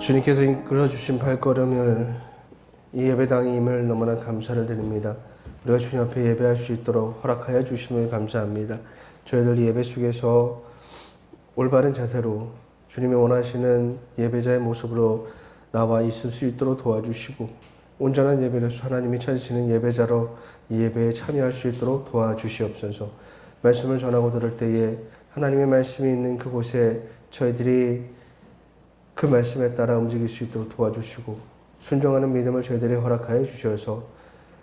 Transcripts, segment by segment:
주님께서 이끌어 주신 발걸음을 이 예배당임을 너무나 감사를 드립니다. 우리가 주님 앞에 예배할 수 있도록 허락하여 주심을 감사합니다. 저희들 예배 속에서 올바른 자세로 주님이 원하시는 예배자의 모습으로 나와 있을 수 있도록 도와주시고, 온전한 예배를 하나님이 찾으시는 예배자로 이 예배에 참여할 수 있도록 도와주시옵소서. 말씀을 전하고 들을 때에 하나님의 말씀이 있는 그곳에 저희들이 그 말씀에 따라 움직일 수 있도록 도와주시고, 순종하는 믿음을 저희들이 허락하여 주셔서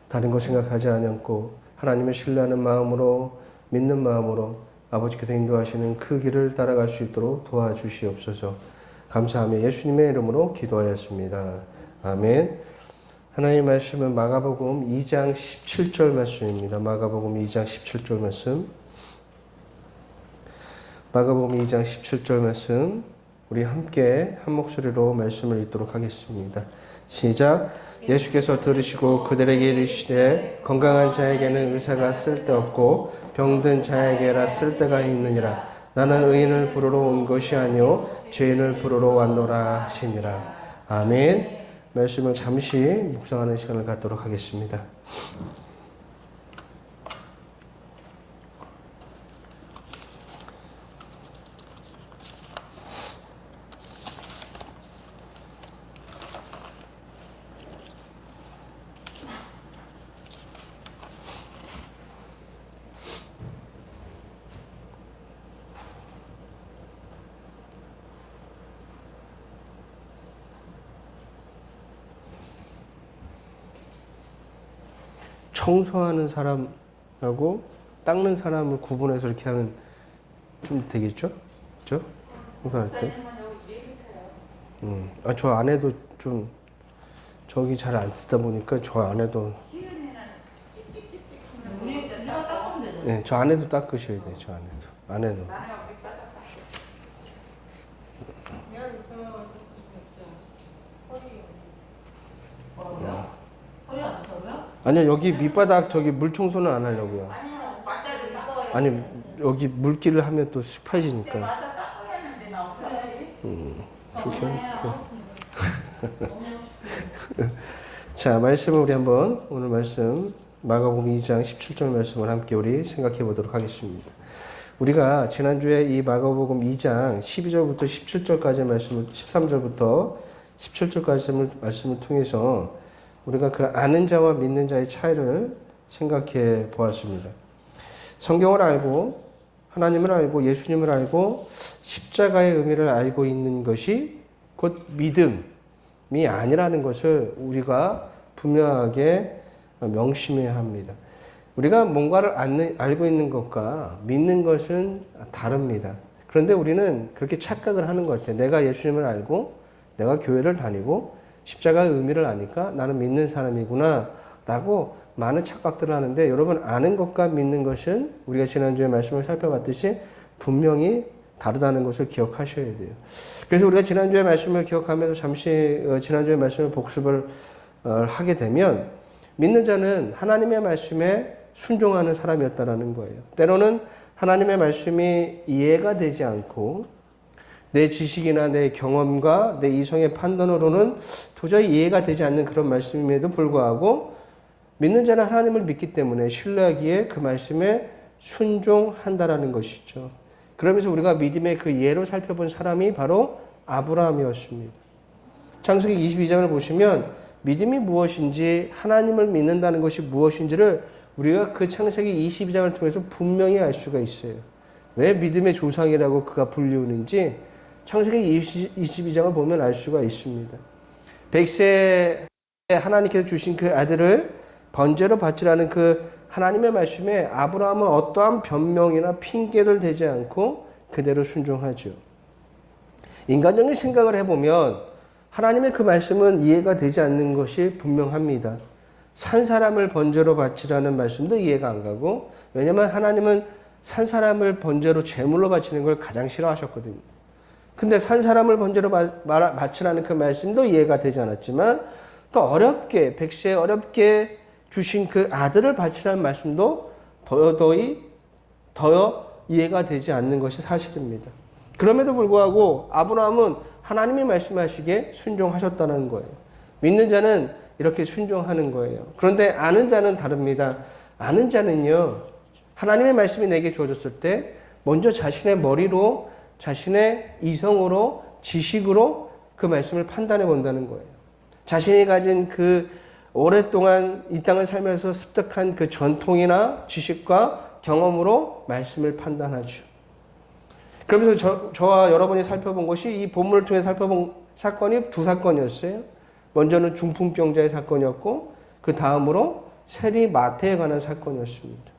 다른 거 생각하지 않고 하나님을 신뢰하는 마음으로, 믿는 마음으로 아버지께서 인도하시는 그 길을 따라갈 수 있도록 도와주시옵소서. 감사하며 예수님의 이름으로 기도하였습니다. 아멘. 하나님의 말씀은 마가복음 2장 17절 말씀입니다. 마가복음 2장 17절 말씀. 마가복음 2장 17절 말씀. 우리 함께 한 목소리로 말씀을 읽도록 하겠습니다. 시작. 예수께서 들으시고 그들에게 이르시되 건강한 자에게는 의사가 쓸데없고 병든 자에게라 쓸데가 있느니라. 나는 의인을 부르러 온 것이 아니요 죄인을 부르러 왔노라 하시니라. 아멘. 말씀을 잠시 묵상하는 시간을 갖도록 하겠습니다. 청소하는 사람하고 닦는 사람을 구분해서 이렇게 하면 좀 되겠죠? 그죠? 청소할 때. 저 안에도 좀, 저기 잘 안 쓰다 보니까 저 안에도. 네, 저 안에도 닦으셔야 돼요, 저 안에도. 아니요, 여기 밑바닥 저기 물 청소는 안 하려고요. 아니, 여기 물기를 하면 또 습해지니까. 그렇게. 자, 말씀을 우리 한번, 오늘 말씀, 마가복음 2장 17절 말씀을 함께 우리 생각해 보도록 하겠습니다. 우리가 지난주에 이 마가복음 2장 12절부터 17절까지 말씀을, 13절부터 17절까지 말씀을 통해서 우리가 그 아는 자와 믿는 자의 차이를 생각해 보았습니다. 성경을 알고 하나님을 알고 예수님을 알고 십자가의 의미를 알고 있는 것이 곧 믿음이 아니라는 것을 우리가 분명하게 명심해야 합니다. 우리가 뭔가를 알고 있는 것과 믿는 것은 다릅니다. 그런데 우리는 그렇게 착각을 하는 것 같아요. 내가 예수님을 알고 내가 교회를 다니고 십자가의 의미를 아니까 나는 믿는 사람이구나 라고 많은 착각들을 하는데, 여러분, 아는 것과 믿는 것은 우리가 지난주에 말씀을 살펴봤듯이 분명히 다르다는 것을 기억하셔야 돼요. 그래서 우리가 지난주에 말씀을 기억하면서 잠시 지난주에 말씀을 복습을 하게 되면, 믿는 자는 하나님의 말씀에 순종하는 사람이었다라는 거예요. 때로는 하나님의 말씀이 이해가 되지 않고 내 지식이나 내 경험과 내 이성의 판단으로는 도저히 이해가 되지 않는 그런 말씀임에도 불구하고 믿는 자는 하나님을 믿기 때문에 신뢰하기에 그 말씀에 순종한다라는 것이죠. 그러면서 우리가 믿음의 그 예로 살펴본 사람이 바로 아브라함이었습니다. 창세기 22장을 보시면 믿음이 무엇인지, 하나님을 믿는다는 것이 무엇인지를 우리가 그 창세기 22장을 통해서 분명히 알 수가 있어요. 왜 믿음의 조상이라고 그가 불리우는지 창세기 22장을 보면 알 수가 있습니다. 백세에 하나님께서 주신 그 아들을 번제로 바치라는 그 하나님의 말씀에 아브라함은 어떠한 변명이나 핑계를 대지 않고 그대로 순종하죠. 인간적인 생각을 해보면 하나님의 그 말씀은 이해가 되지 않는 것이 분명합니다. 산 사람을 번제로 바치라는 말씀도 이해가 안 가고, 왜냐하면 하나님은 산 사람을 번제로 제물로 바치는 걸 가장 싫어하셨거든요. 근데 산 사람을 번제로 바치라는 그 말씀도 이해가 되지 않았지만, 또 어렵게, 백세에 어렵게 주신 그 아들을 바치라는 말씀도 더더 이해가 되지 않는 것이 사실입니다. 그럼에도 불구하고 아브라함은 하나님이 말씀하시기에 순종하셨다는 거예요. 믿는 자는 이렇게 순종하는 거예요. 그런데 아는 자는 다릅니다. 아는 자는요, 하나님의 말씀이 내게 주어졌을 때 먼저 자신의 머리로, 자신의 이성으로, 지식으로 그 말씀을 판단해 본다는 거예요. 자신이 가진 그 오랫동안 이 땅을 살면서 습득한 그 전통이나 지식과 경험으로 말씀을 판단하죠. 그러면서 저와 여러분이 살펴본 것이 이 본문을 통해 살펴본 사건이 두 사건이었어요. 먼저는 중풍병자의 사건이었고 그 다음으로 세리 마태에 관한 사건이었습니다.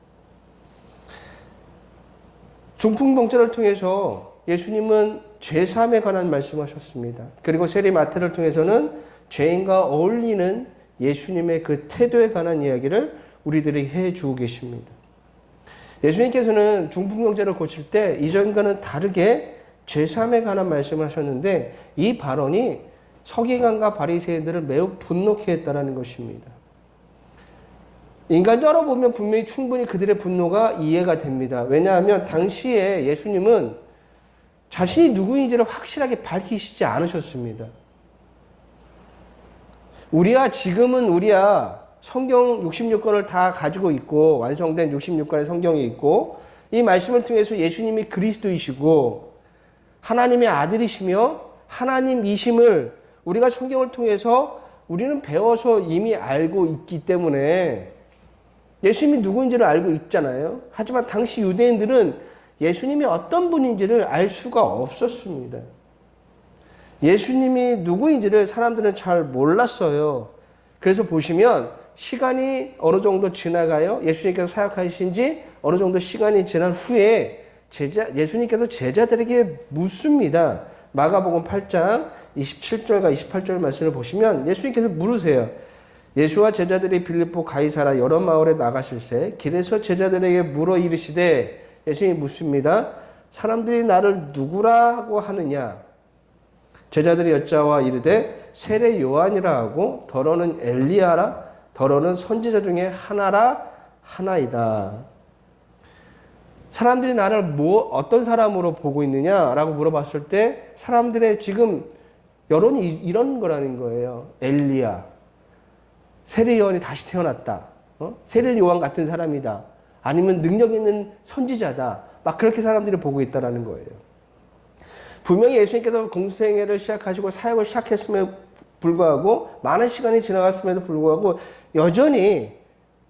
중풍병자를 통해서 예수님은 죄사함에 관한 말씀하셨습니다. 그리고 세리 마태를 통해서는 죄인과 어울리는 예수님의 그 태도에 관한 이야기를 우리들에게 해주고 계십니다. 예수님께서는 중풍병자를 고칠 때 이전과는 다르게 죄사함에 관한 말씀을 하셨는데 이 발언이 서기관과 바리새인들을 매우 분노케 했다는 것입니다. 인간적으로 보면 분명히 충분히 그들의 분노가 이해가 됩니다. 왜냐하면 당시에 예수님은 자신이 누구인지를 확실하게 밝히시지 않으셨습니다. 지금은 우리야 성경 66권을 다 가지고 있고 완성된 66권의 성경이 있고 이 말씀을 통해서 예수님이 그리스도이시고 하나님의 아들이시며 하나님이심을 우리가 성경을 통해서 우리는 배워서 이미 알고 있기 때문에 예수님이 누구인지를 알고 있잖아요. 하지만 당시 유대인들은 예수님이 어떤 분인지를 알 수가 없었습니다. 예수님이 누구인지를 사람들은 잘 몰랐어요. 그래서 보시면 시간이 어느 정도 지나가요. 예수님께서 사역하신 지 어느 정도 시간이 지난 후에 예수님께서 제자들에게 묻습니다. 마가복음 8장 27절과 28절 말씀을 보시면 예수님께서 물으세요. 예수와 제자들이 빌립보 가이사라 여러 마을에 나가실새 길에서 제자들에게 물어 이르시되 예수님이 묻습니다. 사람들이 나를 누구라고 하느냐? 제자들이 여짜와 이르되 세례 요한이라 하고 더러는 엘리야라 더러는 선지자 중에 하나이다. 사람들이 나를 어떤 사람으로 보고 있느냐라고 물어봤을 때 사람들의 지금 여론이 이런 거라는 거예요. 엘리야, 세례 요한이 다시 태어났다. 세례 요한 같은 사람이다. 아니면 능력 있는 선지자다. 막 그렇게 사람들이 보고 있다라는 거예요. 분명히 예수님께서 공생애를 시작하시고 사역을 시작했음에도 불구하고 많은 시간이 지나갔음에도 불구하고 여전히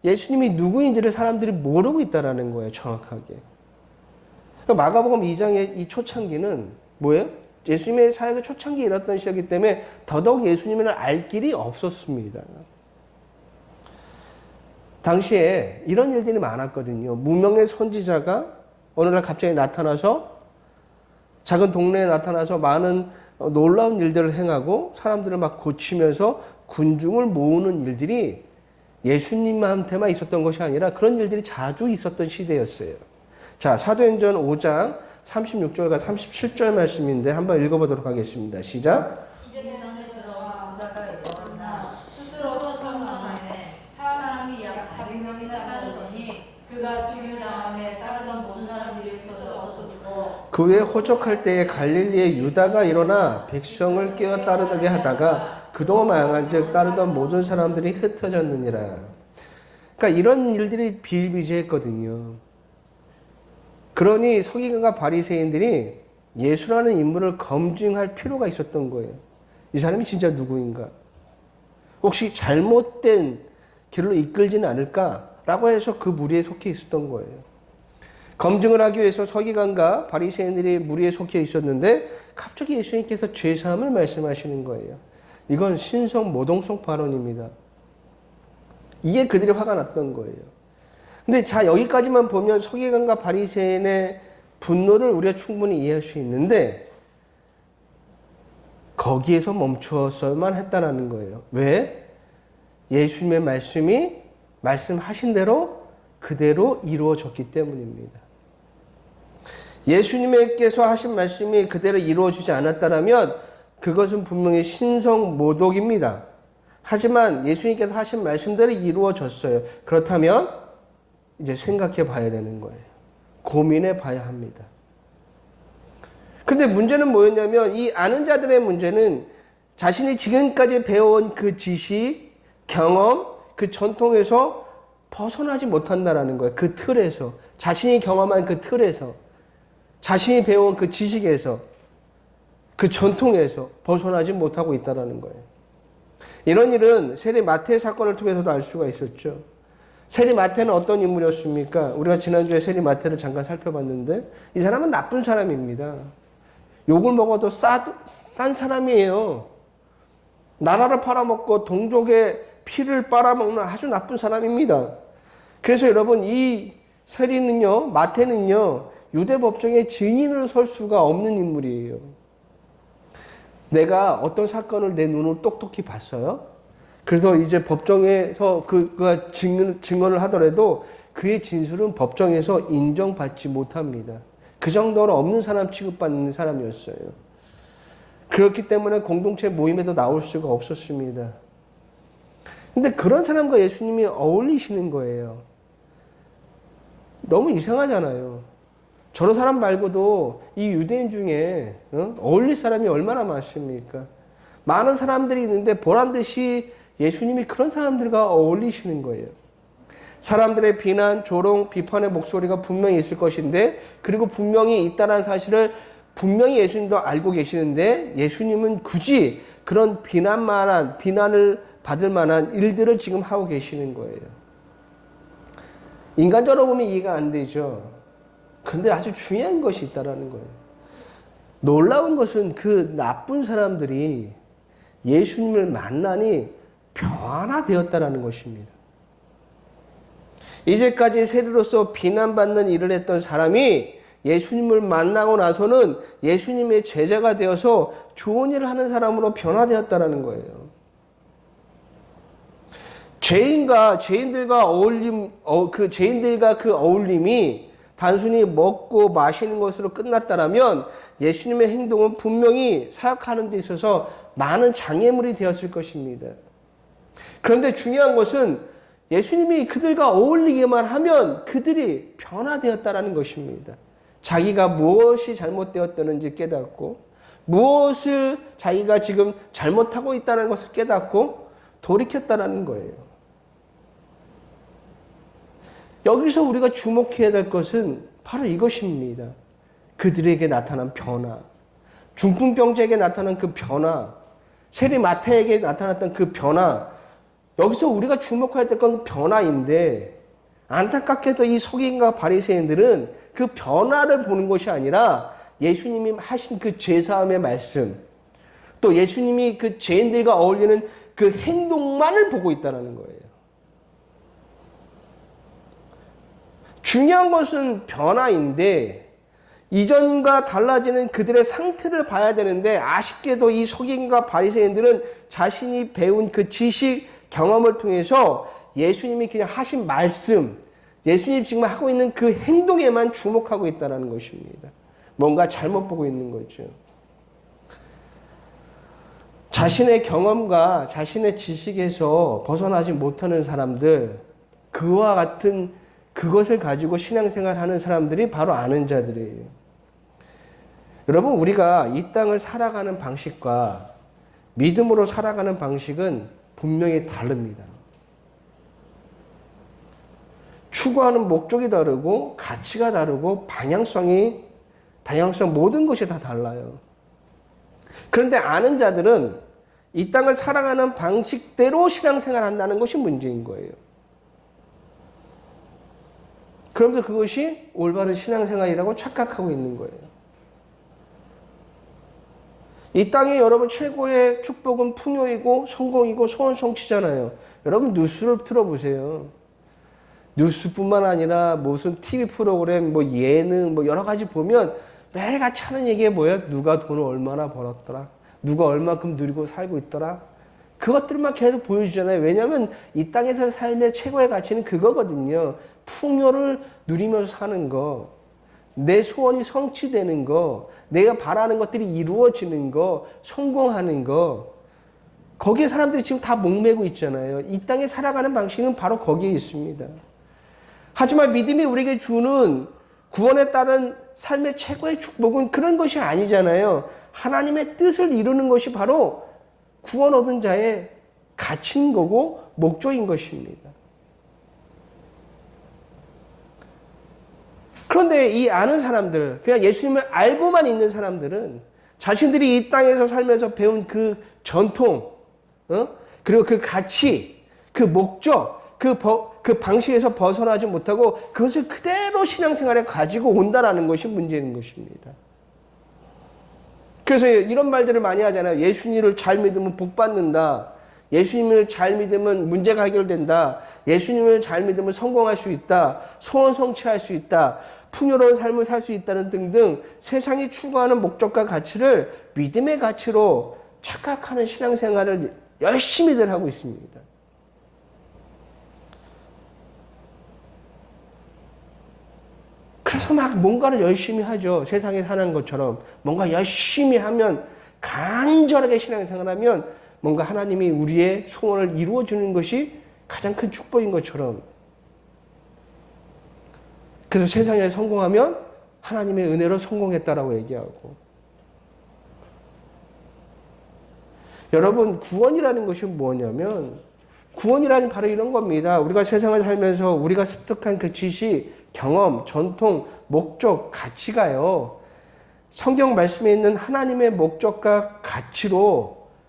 예수님이 누구인지를 사람들이 모르고 있다라는 거예요. 정확하게. 마가복음 2장의 이 초창기는 뭐예요? 예수님의 사역의 초창기에 일어났던 시기이기 때문에 더더욱 예수님을 알 길이 없었습니다. 당시에 이런 일들이 많았거든요. 무명의 선지자가 어느 날 갑자기 나타나서 작은 동네에 나타나서 많은 놀라운 일들을 행하고 사람들을 막 고치면서 군중을 모으는 일들이 예수님한테만 있었던 것이 아니라 그런 일들이 자주 있었던 시대였어요. 자, 사도행전 5장 36절과 37절 말씀인데 한번 읽어보도록 하겠습니다. 시작. 이전에 전에 들어와 보다가 일어나 스스로 서성하네 사람이 약 400명이나 따르더니 그가 죽임을 당함에 따르던 모든 사람들이 흩어져 그 후에 호적할 때에 갈릴리의 유다가 일어나 백성을 깨어 따르게 하다가 그동안 망한 즉 따르던 모든 사람들이 흩어졌느니라. 그러니까 이런 일들이 비일비재했거든요. 그러니 서기관과 바리새인들이 예수라는 인물을 검증할 필요가 있었던 거예요. 이 사람이 진짜 누구인가? 혹시 잘못된 길로 이끌지는 않을까라고 해서 그 무리에 속해 있었던 거예요. 검증을 하기 위해서 서기관과 바리새인들이 무리에 속해 있었는데 갑자기 예수님께서 죄사함을 말씀하시는 거예요. 이건 신성 모독성 발언입니다. 이게 그들이 화가 났던 거예요. 근데 자, 여기까지만 보면 서기관과 바리새인의 분노를 우리가 충분히 이해할 수 있는데 거기에서 멈추었어야만 했다는 거예요. 왜? 예수님의 말씀이 말씀하신 대로 그대로 이루어졌기 때문입니다. 예수님께서 하신 말씀이 그대로 이루어지지 않았다면 그것은 분명히 신성 모독입니다. 하지만 예수님께서 하신 말씀대로 이루어졌어요. 그렇다면 이제 생각해 봐야 되는 거예요. 고민해 봐야 합니다. 근데 문제는 뭐였냐면 이 아는 자들의 문제는 자신이 지금까지 배워온 그 지식, 경험, 그 전통에서 벗어나지 못한다라는 거예요. 그 틀에서. 자신이 경험한 그 틀에서. 자신이 배워온 그 지식에서. 그 전통에서 벗어나지 못하고 있다는 거예요. 이런 일은 세리 마태 사건을 통해서도 알 수가 있었죠. 세리 마태는 어떤 인물이었습니까? 우리가 지난주에 세리 마태를 잠깐 살펴봤는데 이 사람은 나쁜 사람입니다. 욕을 먹어도 싼 사람이에요. 나라를 팔아먹고 동족의 피를 빨아먹는 아주 나쁜 사람입니다. 그래서 여러분 이 세리는요, 마태는요, 유대 법정에 증인으로 설 수가 없는 인물이에요. 내가 어떤 사건을 내 눈으로 똑똑히 봤어요. 그래서 이제 법정에서 그가 증언을 하더라도 그의 진술은 법정에서 인정받지 못합니다. 그 정도로 없는 사람 취급받는 사람이었어요. 그렇기 때문에 공동체 모임에도 나올 수가 없었습니다. 근데 그런 사람과 예수님이 어울리시는 거예요. 너무 이상하잖아요. 저런 사람 말고도 이 유대인 중에 어울릴 사람이 얼마나 많습니까? 많은 사람들이 있는데 보란듯이 예수님이 그런 사람들과 어울리시는 거예요. 사람들의 비난, 조롱, 비판의 목소리가 분명히 있을 것인데 그리고 분명히 있다는 사실을 분명히 예수님도 알고 계시는데 예수님은 굳이 그런 비난을 받을 만한 일들을 지금 하고 계시는 거예요. 인간적으로 보면 이해가 안 되죠. 그런데 아주 중요한 것이 있다는 거예요. 놀라운 것은 그 나쁜 사람들이 예수님을 만나니 변화되었다는 것입니다. 이제까지 세리로서 비난받는 일을 했던 사람이 예수님을 만나고 나서는 예수님의 제자가 되어서 좋은 일을 하는 사람으로 변화되었다는 거예요. 죄인들과 그 어울림이 단순히 먹고 마시는 것으로 끝났다라면 예수님의 행동은 분명히 사역하는 데 있어서 많은 장애물이 되었을 것입니다. 그런데 중요한 것은 예수님이 그들과 어울리기만 하면 그들이 변화되었다라는 것입니다. 자기가 무엇이 잘못되었다는지 깨닫고 무엇을 자기가 지금 잘못하고 있다는 것을 깨닫고 돌이켰다는 거예요. 여기서 우리가 주목해야 될 것은 바로 이것입니다. 그들에게 나타난 변화, 중풍병자에게 나타난 그 변화, 세리 마태에게 나타났던 그 변화, 여기서 우리가 주목해야 될 건 변화인데 안타깝게도 이 서기관과 바리새인들은 그 변화를 보는 것이 아니라 예수님이 하신 그 죄사함의 말씀, 또 예수님이 그 죄인들과 어울리는 그 행동만을 보고 있다는 거예요. 중요한 것은 변화인데 이전과 달라지는 그들의 상태를 봐야 되는데 아쉽게도 이 서기관과 바리새인들은 자신이 배운 그 지식, 경험을 통해서 예수님이 그냥 하신 말씀, 예수님이 지금 하고 있는 그 행동에만 주목하고 있다는 것입니다. 뭔가 잘못 보고 있는 거죠. 자신의 경험과 자신의 지식에서 벗어나지 못하는 사람들, 그와 같은 그것을 가지고 신앙생활하는 사람들이 바로 아는 자들이에요. 여러분, 우리가 이 땅을 살아가는 방식과 믿음으로 살아가는 방식은 분명히 다릅니다. 추구하는 목적이 다르고 가치가 다르고 방향성 모든 것이 다 달라요. 그런데 아는 자들은 이 땅을 살아가는 방식대로 신앙생활한다는 것이 문제인 거예요. 그러면서 그것이 올바른 신앙생활이라고 착각하고 있는 거예요. 이 땅에 여러분 최고의 축복은 풍요이고 성공이고 소원 성취잖아요. 여러분 뉴스를 들어보세요. 뉴스뿐만 아니라 무슨 TV 프로그램, 예능, 여러 가지 보면 매일같이 하는 얘기가 뭐예요? 누가 돈을 얼마나 벌었더라? 누가 얼마큼 누리고 살고 있더라? 그것들만 계속 보여주잖아요. 왜냐하면 이 땅에서 삶의 최고의 가치는 그거거든요. 풍요를 누리면서 사는 거, 내 소원이 성취되는 거, 내가 바라는 것들이 이루어지는 거, 성공하는 거, 거기에 사람들이 지금 다 목매고 있잖아요. 이 땅에 살아가는 방식은 바로 거기에 있습니다. 하지만 믿음이 우리에게 주는 구원에 따른 삶의 최고의 축복은 그런 것이 아니잖아요. 하나님의 뜻을 이루는 것이 바로 구원 얻은 자의 가치인 거고 목적인 것입니다. 그런데 이 아는 사람들, 그냥 예수님을 알고만 있는 사람들은 자신들이 이 땅에서 살면서 배운 그 전통, 그리고 그 가치, 그 목적, 그 방식에서 벗어나지 못하고 그것을 그대로 신앙생활에 가지고 온다라는 것이 문제인 것입니다. 그래서 이런 말들을 많이 하잖아요. 예수님을 잘 믿으면 복 받는다. 예수님을 잘 믿으면 문제가 해결된다. 예수님을 잘 믿으면 성공할 수 있다. 소원 성취할 수 있다. 풍요로운 삶을 살 수 있다는 등등 세상이 추구하는 목적과 가치를 믿음의 가치로 착각하는 신앙생활을 열심히들 하고 있습니다. 그래서 막 뭔가를 열심히 하죠. 세상에 사는 것처럼 뭔가 열심히 하면, 간절하게 신앙생활하면 뭔가 하나님이 우리의 소원을 이루어주는 것이 가장 큰 축복인 것처럼. 그래서 세상에 성공하면 하나님의 은혜로 성공했다라고 얘기하고. 여러분, 구원이라는 것이 뭐냐면, 구원이라는 바로 이런 겁니다. 우리가 세상을 살면서 우리가 습득한 그 지식, 경험, 전통, 목적, 가치가요, 성경 말씀에 있는 하나님의 목적과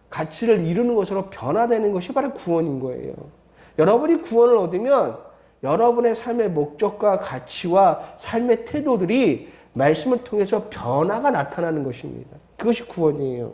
가치를 이루는 것으로 변화되는 것이 바로 구원인 거예요. 여러분이 구원을 얻으면 여러분의 삶의 목적과 가치와 삶의 태도들이 말씀을 통해서 변화가 나타나는 것입니다. 그것이 구원이에요.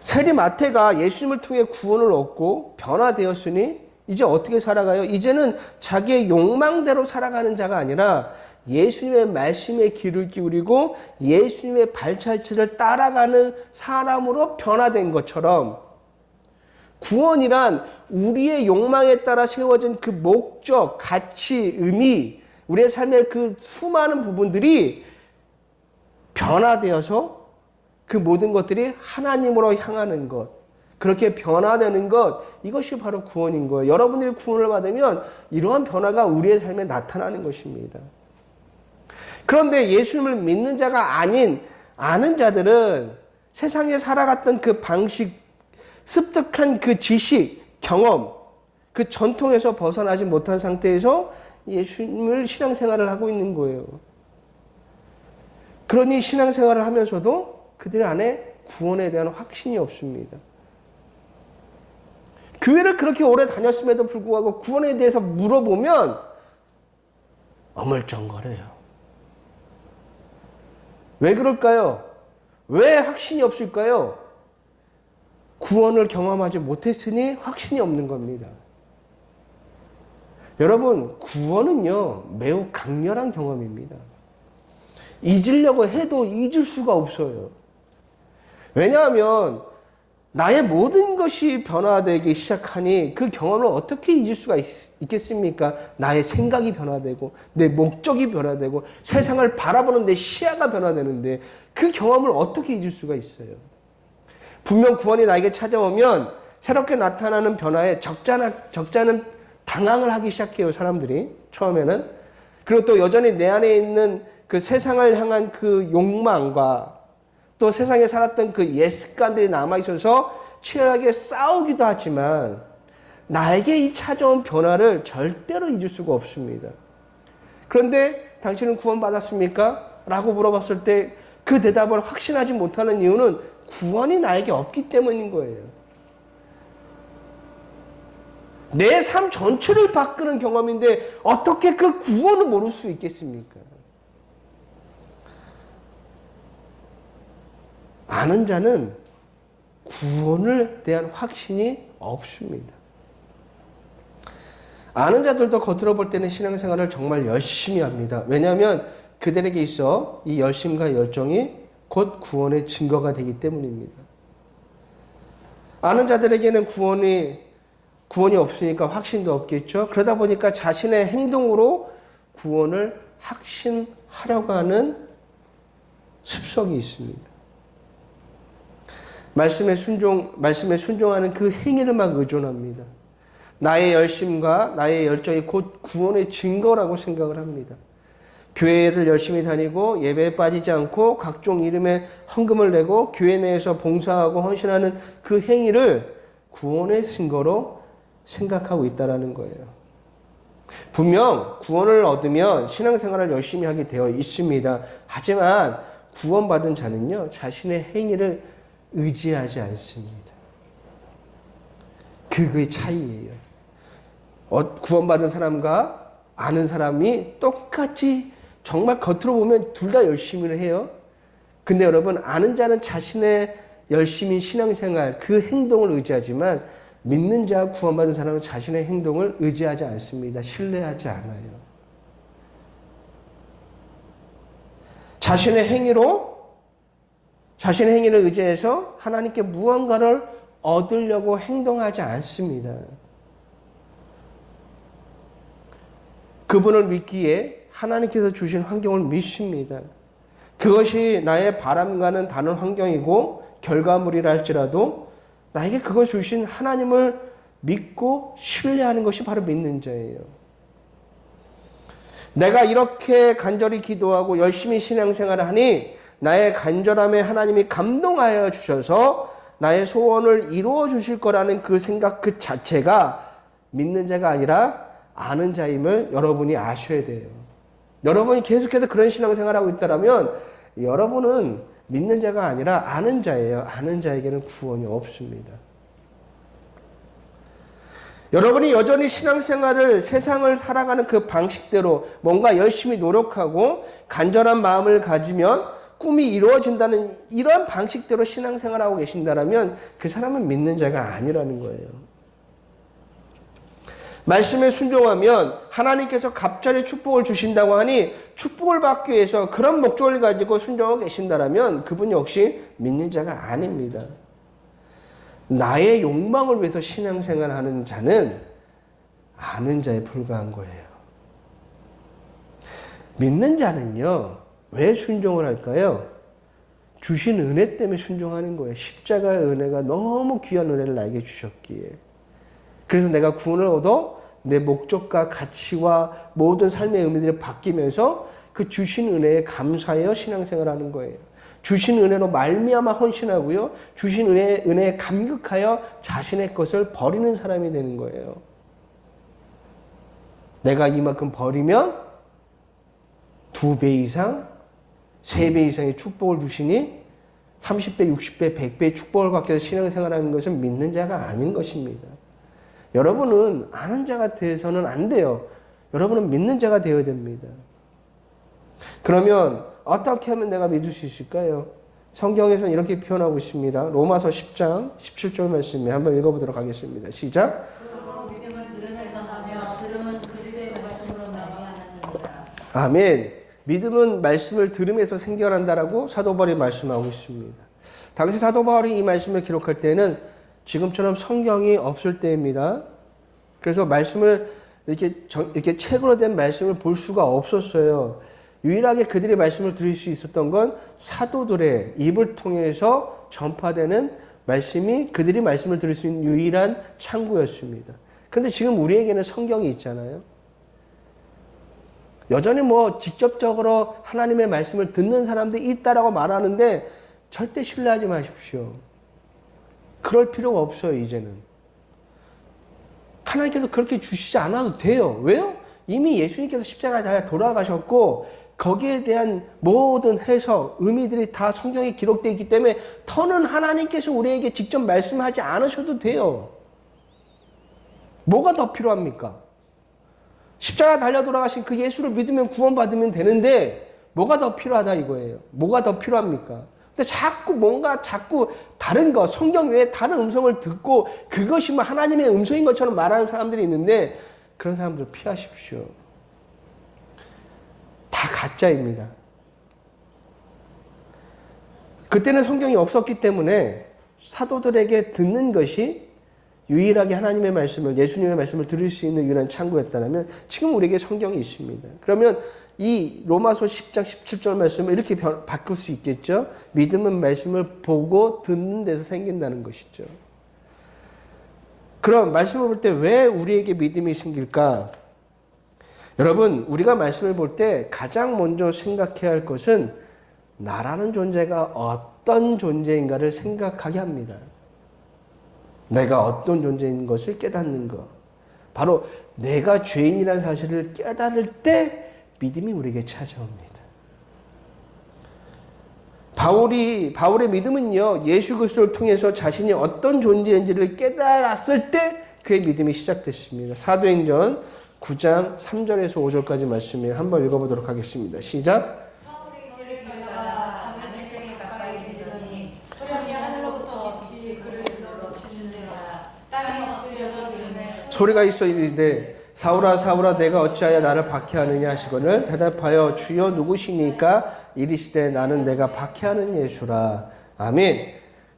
세리 마태가 예수님을 통해 구원을 얻고 변화되었으니 이제 어떻게 살아가요? 이제는 자기의 욕망대로 살아가는 자가 아니라 예수님의 말씀에 귀를 기울이고 예수님의 발자취를 따라가는 사람으로 변화된 것처럼, 구원이란 우리의 욕망에 따라 세워진 그 목적, 가치, 의미, 우리의 삶의 그 수많은 부분들이 변화되어서 그 모든 것들이 하나님으로 향하는 것, 그렇게 변화되는 것, 이것이 바로 구원인 거예요. 여러분들이 구원을 받으면 이러한 변화가 우리의 삶에 나타나는 것입니다. 그런데 예수님을 믿는 자가 아닌 아는 자들은 세상에 살아갔던 그 방식, 습득한 그 지식, 경험, 그 전통에서 벗어나지 못한 상태에서 예수님을 신앙생활을 하고 있는 거예요. 그러니 신앙생활을 하면서도 그들 안에 구원에 대한 확신이 없습니다. 교회를 그렇게 오래 다녔음에도 불구하고 구원에 대해서 물어보면 어물쩡거려요. 왜 그럴까요? 왜 확신이 없을까요? 구원을 경험하지 못했으니 확신이 없는 겁니다. 여러분, 구원은요, 매우 강렬한 경험입니다. 잊으려고 해도 잊을 수가 없어요. 왜냐하면 나의 모든 것이 변화되기 시작하니 그 경험을 어떻게 잊을 수가 있겠습니까? 나의 생각이 변화되고 내 목적이 변화되고 세상을 바라보는 내 시야가 변화되는데 그 경험을 어떻게 잊을 수가 있어요? 분명 구원이 나에게 찾아오면 새롭게 나타나는 변화에 적잖은 당황을 하기 시작해요, 사람들이 처음에는. 그리고 또 여전히 내 안에 있는 그 세상을 향한 그 욕망과 또 세상에 살았던 그 옛 습관들이 남아있어서 치열하게 싸우기도 하지만 나에게 이 찾아온 변화를 절대로 잊을 수가 없습니다. 그런데 당신은 구원받았습니까? 라고 물어봤을 때 그 대답을 확신하지 못하는 이유는 구원이 나에게 없기 때문인 거예요. 내 삶 전체를 바꾸는 경험인데 어떻게 그 구원을 모를 수 있겠습니까? 아는 자는 구원에 대한 확신이 없습니다. 아는 자들도 겉으로 볼 때는 신앙생활을 정말 열심히 합니다. 왜냐하면 그들에게 있어 이 열심과 열정이 곧 구원의 증거가 되기 때문입니다. 아는 자들에게는 구원이 없으니까 확신도 없겠죠. 그러다 보니까 자신의 행동으로 구원을 확신하려고 하는 습성이 있습니다. 말씀에 순종하는 그 행위를 막 의존합니다. 나의 열심과 나의 열정이 곧 구원의 증거라고 생각을 합니다. 교회를 열심히 다니고 예배에 빠지지 않고 각종 이름에 헌금을 내고 교회 내에서 봉사하고 헌신하는 그 행위를 구원의 증거로 생각하고 있다는 거예요. 분명 구원을 얻으면 신앙생활을 열심히 하게 되어 있습니다. 하지만 구원받은 자는요, 자신의 행위를 의지하지 않습니다. 그의 차이예요. 구원받은 사람과 아는 사람이 똑같이 정말 겉으로 보면 둘 다 열심히를 해요. 근데 여러분, 아는 자는 자신의 열심히 신앙생활, 그 행동을 의지하지만 믿는 자, 구원받은 사람은 자신의 행동을 의지하지 않습니다. 신뢰하지 않아요. 자신의 행위를 의지해서 하나님께 무언가를 얻으려고 행동하지 않습니다. 그분을 믿기에 하나님께서 주신 환경을 믿습니다. 그것이 나의 바람과는 다른 환경이고 결과물이라 할지라도 나에게 그걸 주신 하나님을 믿고 신뢰하는 것이 바로 믿는 자예요. 내가 이렇게 간절히 기도하고 열심히 신앙생활을 하니 나의 간절함에 하나님이 감동하여 주셔서 나의 소원을 이루어 주실 거라는 그 생각 그 자체가 믿는 자가 아니라 아는 자임을 여러분이 아셔야 돼요. 여러분이 계속해서 그런 신앙생활을 하고 있다면 여러분은 믿는 자가 아니라 아는 자예요. 아는 자에게는 구원이 없습니다. 여러분이 여전히 신앙생활을 세상을 살아가는 그 방식대로 뭔가 열심히 노력하고 간절한 마음을 가지면 꿈이 이루어진다는 이런 방식대로 신앙생활하고 계신다면 그 사람은 믿는 자가 아니라는 거예요. 말씀에 순종하면 하나님께서 갑자기 축복을 주신다고 하니 축복을 받기 위해서 그런 목적을 가지고 순종하고 계신다면 그분 역시 믿는 자가 아닙니다. 나의 욕망을 위해서 신앙생활하는 자는 아는 자에 불과한 거예요. 믿는 자는요, 왜 순종을 할까요? 주신 은혜 때문에 순종하는 거예요. 십자가의 은혜가 너무 귀한 은혜를 나에게 주셨기에. 그래서 내가 구원을 얻어 내 목적과 가치와 모든 삶의 의미들이 바뀌면서 그 주신 은혜에 감사하여 신앙생활하는 거예요. 주신 은혜로 말미암아 헌신하고요. 주신 은혜에 감격하여 자신의 것을 버리는 사람이 되는 거예요. 내가 이만큼 버리면 2배 이상, 3배 이상의 축복을 주시니 30배, 60배, 100배의 축복을 받기 위해서 신앙생활하는 것은 믿는 자가 아닌 것입니다. 여러분은 아는 자가 되어서는 안 돼요. 여러분은 믿는 자가 되어야 됩니다. 그러면 어떻게 하면 내가 믿을 수 있을까요? 성경에서는 이렇게 표현하고 있습니다. 로마서 10장 17절 말씀에 한번 읽어보도록 하겠습니다. 시작. 그러므로 믿음은 들음에서 나며 들음은 그리스도의 말씀으로 나타나느니라. 아멘. 믿음은 말씀을 들음에서 생겨난다라고 사도 바울이 말씀하고 있습니다. 당시 사도 바울이 이 말씀을 기록할 때는 지금처럼 성경이 없을 때입니다. 그래서 말씀을 이렇게 책으로 된 말씀을 볼 수가 없었어요. 유일하게 그들의 말씀을 들을 수 있었던 건 사도들의 입을 통해서 전파되는 말씀이 그들이 말씀을 들을 수 있는 유일한 창구였습니다. 그런데 지금 우리에게는 성경이 있잖아요. 여전히 직접적으로 하나님의 말씀을 듣는 사람들이 있다라고 말하는데 절대 신뢰하지 마십시오. 그럴 필요가 없어요, 이제는. 하나님께서 그렇게 주시지 않아도 돼요. 왜요? 이미 예수님께서 십자가에 달려 돌아가셨고 거기에 대한 모든 해석, 의미들이 다 성경에 기록되어 있기 때문에 더는 하나님께서 우리에게 직접 말씀하지 않으셔도 돼요. 뭐가 더 필요합니까? 십자가 달려 돌아가신 그 예수를 믿으면 구원받으면 되는데 뭐가 더 필요하다 이거예요. 뭐가 더 필요합니까? 근데 자꾸 다른 거, 성경 외에 다른 음성을 듣고 그것이 하나님의 음성인 것처럼 말하는 사람들이 있는데 그런 사람들 피하십시오. 다 가짜입니다. 그때는 성경이 없었기 때문에 사도들에게 듣는 것이 유일하게 하나님의 말씀을, 예수님의 말씀을 들을 수 있는 유일한 창구였다면 지금 우리에게 성경이 있습니다. 그러면 이 로마서 10장 17절 말씀을 이렇게 바꿀 수 있겠죠. 믿음은 말씀을 보고 듣는 데서 생긴다는 것이죠. 그럼 말씀을 볼 때 왜 우리에게 믿음이 생길까? 여러분, 우리가 말씀을 볼 때 가장 먼저 생각해야 할 것은 나라는 존재가 어떤 존재인가를 생각하게 합니다. 내가 어떤 존재인 것을 깨닫는 것. 바로 내가 죄인이라는 사실을 깨달을 때 믿음이 우리에게 찾아옵니다. 바울의 믿음은요, 예수 그리스도를 통해서 자신이 어떤 존재인지를 깨달았을 때 그의 믿음이 시작됐습니다. 사도행전 9장 3절에서 5절까지 말씀을 한번 읽어보도록 하겠습니다. 시작. 서울이 길을 가다가 밤에 생생에 가까이 이르더니 소령이 하늘로부터 빛이 그를 둘러주는지라 땅에 엎드려서 이르매 소리가 있어 이르되 사울아 사울아 내가 어찌하여 나를 박해하느냐 하시거늘 대답하여 주여 누구시니까 이르시되 나는 내가 박해하는 예수라. 아멘.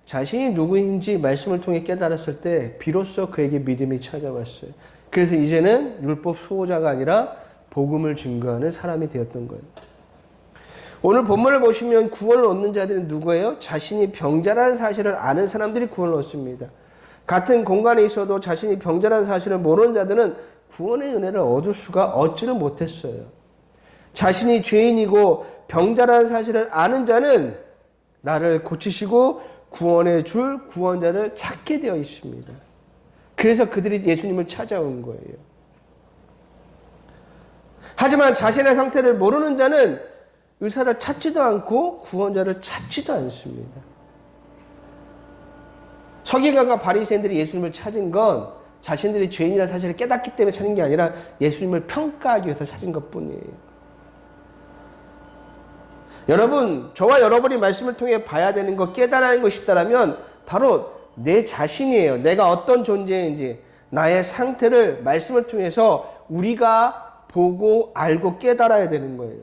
자신이 누구인지 말씀을 통해 깨달았을 때 비로소 그에게 믿음이 찾아왔어요. 그래서 이제는 율법 수호자가 아니라 복음을 증거하는 사람이 되었던 거예요. 오늘 본문을 보시면 구원을 얻는 자들은 누구예요? 자신이 병자라는 사실을 아는 사람들이 구원을 얻습니다. 같은 공간에 있어도 자신이 병자라는 사실을 모르는 자들은 구원의 은혜를 얻지를 못했어요. 자신이 죄인이고 병자라는 사실을 아는 자는 나를 고치시고 구원해 줄 구원자를 찾게 되어 있습니다. 그래서 그들이 예수님을 찾아온 거예요. 하지만 자신의 상태를 모르는 자는 의사를 찾지도 않고 구원자를 찾지도 않습니다. 서기관과 바리새인들이 예수님을 찾은 건 자신들이 죄인이라는 사실을 깨닫기 때문에 찾은 게 아니라 예수님을 평가하기 위해서 찾은 것뿐이에요. 여러분, 저와 여러분이 말씀을 통해 봐야 되는 것, 깨달아야 것이 있다면 바로 내 자신이에요. 내가 어떤 존재인지, 나의 상태를 말씀을 통해서 우리가 보고 알고 깨달아야 되는 거예요.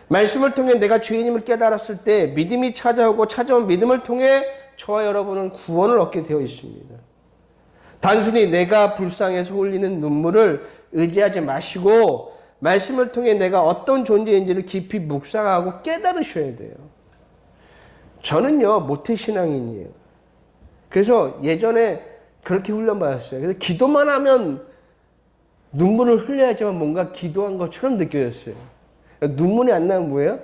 말씀을 통해 내가 죄인임을 깨달았을 때 믿음이 찾아온 믿음을 통해 저와 여러분은 구원을 얻게 되어 있습니다. 단순히 내가 불쌍해서 흘리는 눈물을 의지하지 마시고 말씀을 통해 내가 어떤 존재인지를 깊이 묵상하고 깨달으셔야 돼요. 저는요, 모태신앙인이에요. 그래서 예전에 그렇게 훈련받았어요. 그래서 기도만 하면 눈물을 흘려야지만 뭔가 기도한 것처럼 느껴졌어요. 눈물이 안 나면 뭐예요?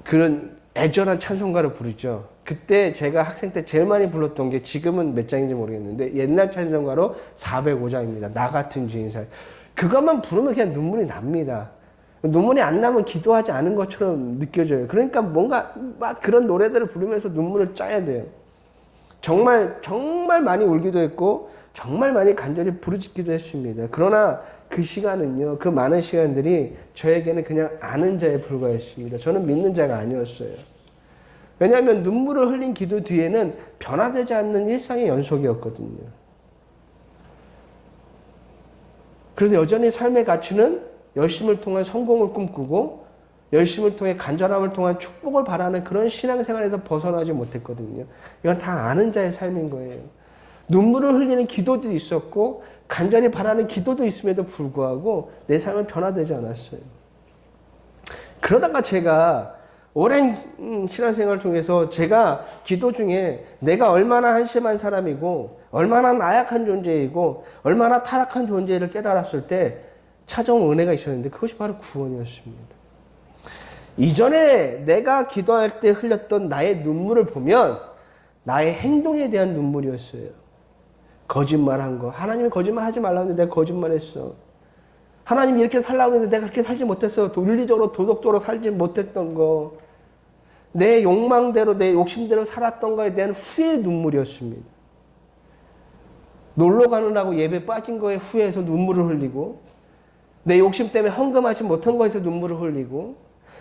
그런 애절한 찬송가를 부르죠. 그때 제가 학생 때 제일 많이 불렀던 게 지금은 몇 장인지 모르겠는데 옛날 찬송가로 405장입니다. 나 같은 죄인살. 그것만 부르면 그냥 눈물이 납니다. 눈물이 안 나면 기도하지 않은 것처럼 느껴져요. 그러니까 뭔가 막 그런 노래들을 부르면서 눈물을 짜야 돼요. 정말 많이 울기도 했고 정말 많이 간절히 부르짖기도 했습니다. 그러나 그 시간은요, 그 많은 시간들이 저에게는 그냥 아는 자에 불과했습니다. 저는 믿는 자가 아니었어요. 왜냐하면 눈물을 흘린 기도 뒤에는 변화되지 않는 일상의 연속이었거든요. 그래서 여전히 삶의 가치는 열심을 통한 성공을 꿈꾸고 열심을 통해 간절함을 통한 축복을 바라는 그런 신앙생활에서 벗어나지 못했거든요. 이건 다 아는 자의 삶인 거예요. 눈물을 흘리는 기도도 있었고 간절히 바라는 기도도 있음에도 불구하고 내 삶은 변화되지 않았어요. 그러다가 제가 오랜 신앙생활을 통해서 제가 기도 중에 내가 얼마나 한심한 사람이고 얼마나 나약한 존재이고 얼마나 타락한 존재를 깨달았을 때 찾아온 은혜가 있었는데 그것이 바로 구원이었습니다. 이전에 내가 기도할 때 흘렸던 나의 눈물을 보면 나의 행동에 대한 눈물이었어요. 거짓말한 거. 하나님이 거짓말하지 말라고 했는데 내가 거짓말했어. 하나님이 이렇게 살라고 했는데 내가 그렇게 살지 못했어. 윤리적으로 도덕적으로 살지 못했던 거. 내 욕망대로 내 욕심대로 살았던 거에 대한 후회의 눈물이었습니다. 놀러 가느라고 예배 빠진 거에 후회해서 눈물을 흘리고 내 욕심 때문에 헌금하지 못한 거에서 눈물을 흘리고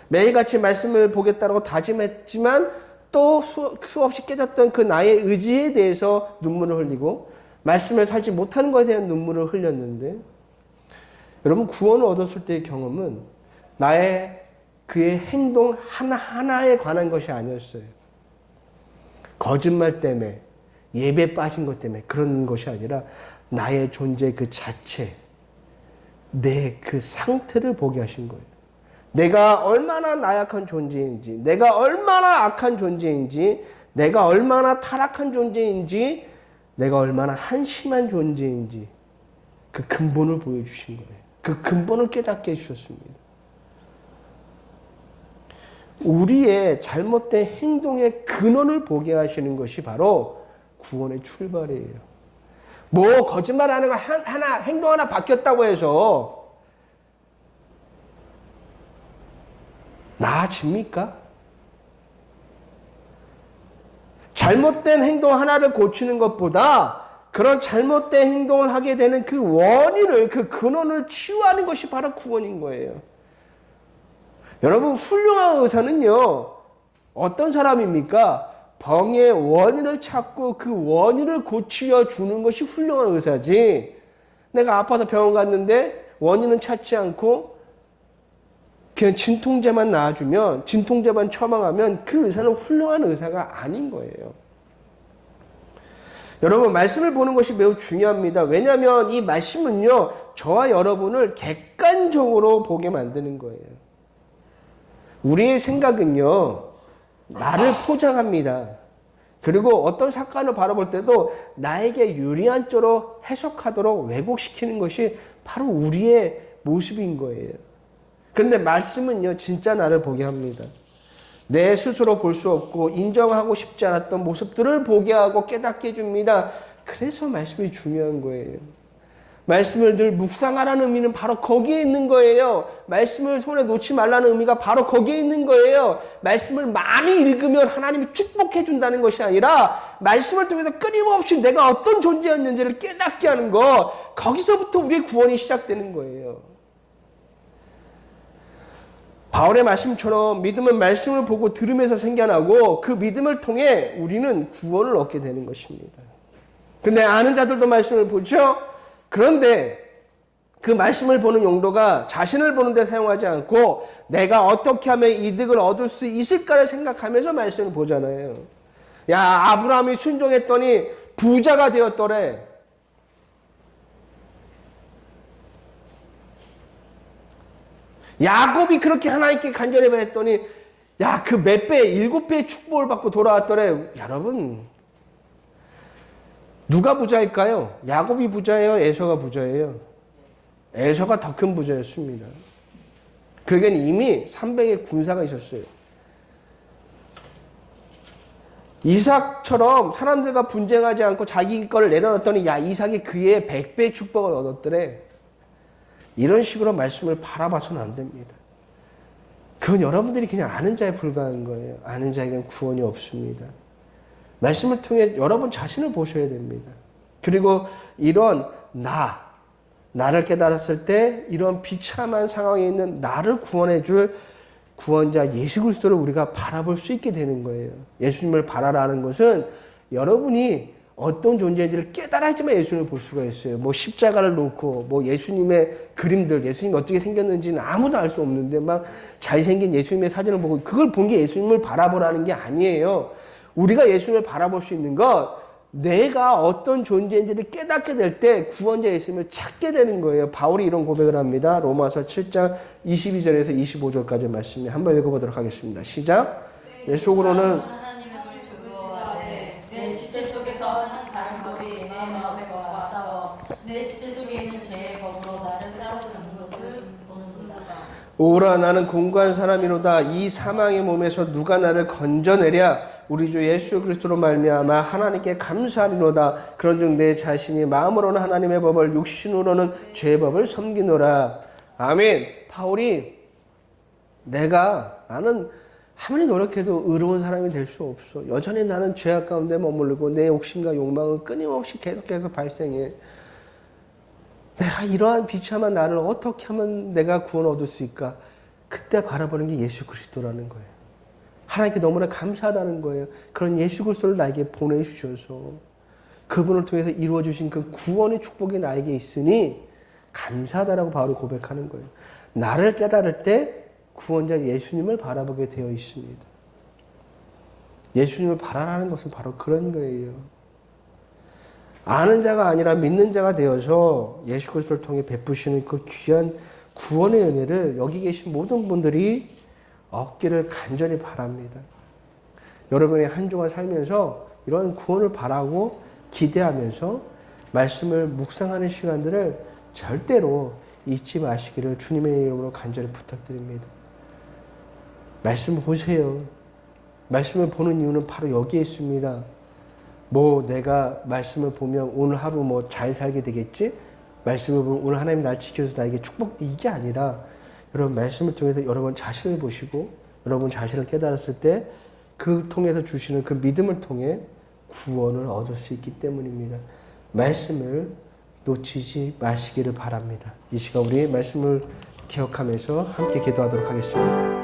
매일같이 말씀을 보겠다고 다짐했지만 또 수없이 깨졌던 그 나의 의지에 대해서 눈물을 흘리고 말씀을 살지 못하는 것에 대한 눈물을 흘렸는데 여러분 구원을 얻었을 때의 경험은 그의 행동 하나하나에 관한 것이 아니었어요. 거짓말 때문에 예배 빠진 것 때문에 그런 것이 아니라 나의 존재 그 자체 내 그 상태를 보게 하신 거예요. 내가 얼마나 나약한 존재인지 내가 얼마나 악한 존재인지 내가 얼마나 타락한 존재인지 내가 얼마나 한심한 존재인지 그 근본을 보여주신 거예요. 그 근본을 깨닫게 해주셨습니다. 우리의 잘못된 행동의 근원을 보게 하시는 것이 바로 구원의 출발이에요. 뭐 거짓말하는 거 하나 행동 하나 바뀌었다고 해서 나아집니까? 잘못된 행동 하나를 고치는 것보다 그런 잘못된 행동을 하게 되는 그 원인을, 그 근원을 치유하는 것이 바로 구원인 거예요. 여러분, 훌륭한 의사는요, 어떤 사람입니까? 병의 원인을 찾고 그 원인을 고치려 주는 것이 훌륭한 의사지. 내가 아파서 병원 갔는데 원인은 찾지 않고 그냥 진통제만 놔주면, 진통제만 처방하면 그 의사는 훌륭한 의사가 아닌 거예요. 여러분, 말씀을 보는 것이 매우 중요합니다. 왜냐하면 이 말씀은요, 저와 여러분을 객관적으로 보게 만드는 거예요. 우리의 생각은요, 나를 포장합니다. 그리고 어떤 사건을 바라볼 때도 나에게 유리한 쪽으로 해석하도록 왜곡시키는 것이 바로 우리의 모습인 거예요. 그런데 말씀은요, 진짜 나를 보게 합니다. 내 스스로 볼 수 없고 인정하고 싶지 않았던 모습들을 보게 하고 깨닫게 해줍니다. 그래서 말씀이 중요한 거예요. 말씀을 늘 묵상하라는 의미는 바로 거기에 있는 거예요. 말씀을 손에 놓지 말라는 의미가 바로 거기에 있는 거예요. 말씀을 많이 읽으면 하나님이 축복해 준다는 것이 아니라 말씀을 통해서 끊임없이 내가 어떤 존재였는지를 깨닫게 하는 거, 거기서부터 우리의 구원이 시작되는 거예요. 바울의 말씀처럼 믿음은 말씀을 보고 들으면서 생겨나고 그 믿음을 통해 우리는 구원을 얻게 되는 것입니다. 근데 아는 자들도 말씀을 보죠? 그런데 그 말씀을 보는 용도가 자신을 보는 데 사용하지 않고 내가 어떻게 하면 이득을 얻을 수 있을까를 생각하면서 말씀을 보잖아요. 야, 아브라함이 순종했더니 부자가 되었더래. 야곱이 그렇게 하나님께 간절히 바랬더니 야, 그 몇 배, 7배의 축복을 받고 돌아왔더래. 여러분, 누가 부자일까요? 야곱이 부자예요? 에서가 부자예요? 에서가 더 큰 부자였습니다. 그에게는 이미 300의 군사가 있었어요. 이삭처럼 사람들과 분쟁하지 않고 자기 거를 내려놨더니 야, 이삭이 그의 100배의 축복을 얻었더래. 이런 식으로 말씀을 바라봐서는 안 됩니다. 그건 여러분들이 그냥 아는 자에 불과한 거예요. 아는 자에게는 구원이 없습니다. 말씀을 통해 여러분 자신을 보셔야 됩니다. 그리고 이런 나를 깨달았을 때 이런 비참한 상황에 있는 나를 구원해 줄 구원자 예수 그리스도를 우리가 바라볼 수 있게 되는 거예요. 예수님을 바라라는 것은 여러분이 어떤 존재인지를 깨달아야지만 예수님을 볼 수가 있어요. 뭐 십자가를 놓고 뭐 예수님의 그림들, 예수님이 어떻게 생겼는지는 아무도 알 수 없는데 막 잘생긴 예수님의 사진을 보고 그걸 본 게 예수님을 바라보라는 게 아니에요. 우리가 예수님을 바라볼 수 있는 것, 내가 어떤 존재인지를 깨닫게 될 때 구원자 예수님을 찾게 되는 거예요. 바울이 이런 고백을 합니다. 로마서 7장 22절에서 25절까지 말씀을 한번 읽어보도록 하겠습니다. 시작. 내 속으로는 하나님을 즐거워하되 내 지체 속에서 한 다른 법이 내 마음의 법과 싸워 내 지체 속에 있는 죄의 법으로 나를 사로잡는 것을 보는구나. 오라 나는 공고한 사람이로다. 이 사망의 몸에서 누가 나를 건져내랴. 우리 주 예수 그리스도로 말미암아 하나님께 감사하노라. 그런즉 내 자신이 마음으로는 하나님의 법을 육신으로는 죄의 법을 섬기노라. 아멘. 바울이 나는 아무리 노력해도 의로운 사람이 될 수 없어. 여전히 나는 죄악 가운데 머무르고 내 욕심과 욕망은 끊임없이 계속해서 발생해. 내가 이러한 비참한 나를 어떻게 하면 내가 구원 얻을 수 있을까? 그때 바라보는 게 예수 그리스도라는 거예요. 하나님께 너무나 감사하다는 거예요. 그런 예수 그리스도를 나에게 보내주셔서 그분을 통해서 이루어주신 그 구원의 축복이 나에게 있으니 감사하다라고 바울이 고백하는 거예요. 나를 깨달을 때 구원자 예수님을 바라보게 되어 있습니다. 예수님을 바라라는 것은 바로 그런 거예요. 아는 자가 아니라 믿는 자가 되어서 예수 그리스도를 통해 베푸시는 그 귀한 구원의 은혜를 여기 계신 모든 분들이 얻기를 간절히 바랍니다. 여러분의 한 주간 살면서 이런 구원을 바라고 기대하면서 말씀을 묵상하는 시간들을 절대로 잊지 마시기를 주님의 이름으로 간절히 부탁드립니다. 말씀을 보세요. 말씀을 보는 이유는 바로 여기에 있습니다. 뭐 내가 말씀을 보면 오늘 하루 뭐 잘 살게 되겠지? 말씀을 보면 오늘 하나님 날 지켜서 나에게 축복, 이게 아니라 여러분 말씀을 통해서 여러분 자신을 보시고 여러분 자신을 깨달았을 때 그 통해서 주시는 그 믿음을 통해 구원을 얻을 수 있기 때문입니다. 말씀을 놓치지 마시기를 바랍니다. 이 시간 우리 말씀을 기억하면서 함께 기도하도록 하겠습니다.